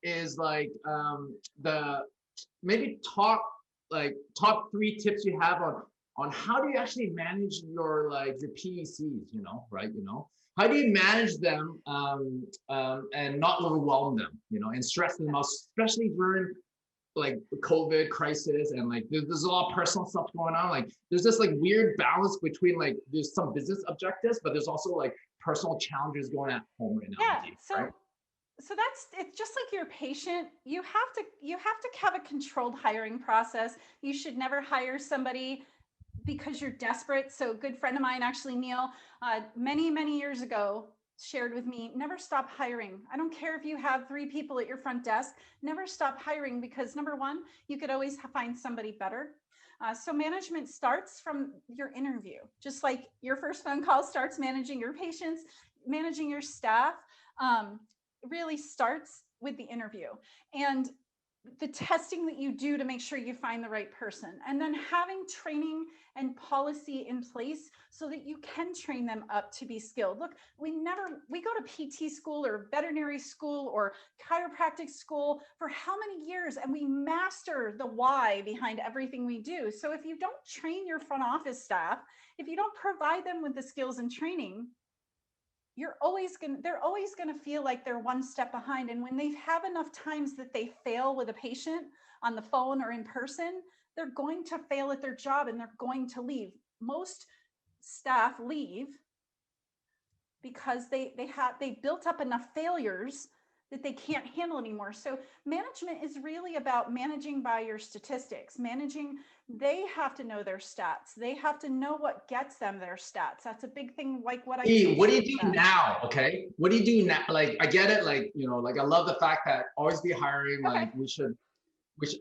is like the maybe top 3 tips you have on how do you actually manage your your PECs, right? How do you manage them and not overwhelm them, and stress them out, especially during like the COVID crisis and like there's a lot of personal stuff going on. Like there's this like weird balance between like there's some business objectives, but there's also like personal challenges going at home right now. Yeah. Right? So it's just like your patient. You have to have a controlled hiring process. You should never hire somebody because you're desperate. So a good friend of mine, actually, Neil, many years ago, shared with me, never stop hiring. I don't care if you have 3 people at your front desk, never stop hiring, because number one, you could always find somebody better. So management starts from your interview, just like your first phone call starts managing your patients, managing your staff. Really starts with the interview and the testing that you do to make sure you find the right person, and then having training and policy in place so that you can train them up to be skilled. Look, we go to PT school or veterinary school or chiropractic school for how many years, and we master the why behind everything we do. So if you don't train your front office staff, if you don't provide them with the skills and training, they're always going to feel like they're one step behind. And when they have enough times that they fail with a patient on the phone or in person, they're going to fail at their job and they're going to leave. Most staff leave because they built up enough failures that they can't handle anymore. So management is really about managing by your statistics. They have to know their stats. They have to know what gets them their stats. That's a big thing, like what I teach. What do you do now? Okay. What do you do now? Like, I get it. Like, like I love the fact that always be hiring. Okay. Like we should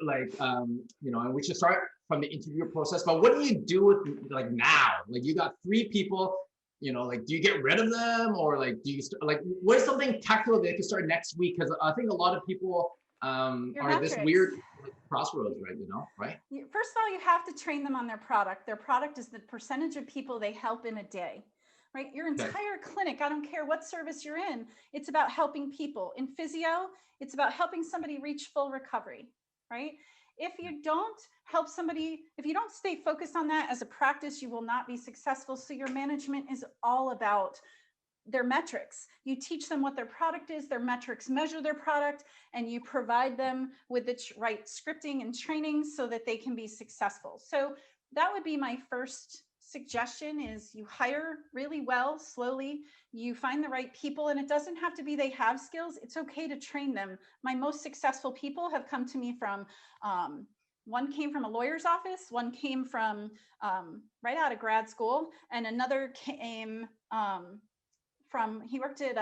like, and we should start from the interview process. But what do you do with like now? Like you got 3 people, like do you get rid of them, or like do you like what is something tactical they can start next week? Because I think a lot of people are metrics. this weird crossroads, right? Right? First of all, you have to train them on their product. Their product is the percentage of people they help in a day. Right? Your entire clinic, I don't care what service you're in, it's about helping people. In physio, it's about helping somebody reach full recovery, right? If you don't help somebody, if you don't stay focused on that as a practice, you will not be successful. So your management is all about their metrics. You teach them what their product is, their metrics measure their product, and you provide them with the right scripting and training so that they can be successful. So that would be my first suggestion, is you hire really well, slowly, you find the right people, and it doesn't have to be they have skills. It's okay to train them. My most successful people have come to me from, one came from a lawyer's office, one came from right out of grad school, and another came he worked at,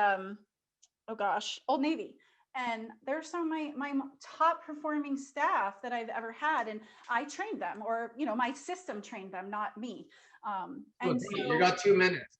Old Navy. And they're some of my top performing staff that I've ever had. And I trained them, or, my system trained them, not me. And so, you got 2 minutes.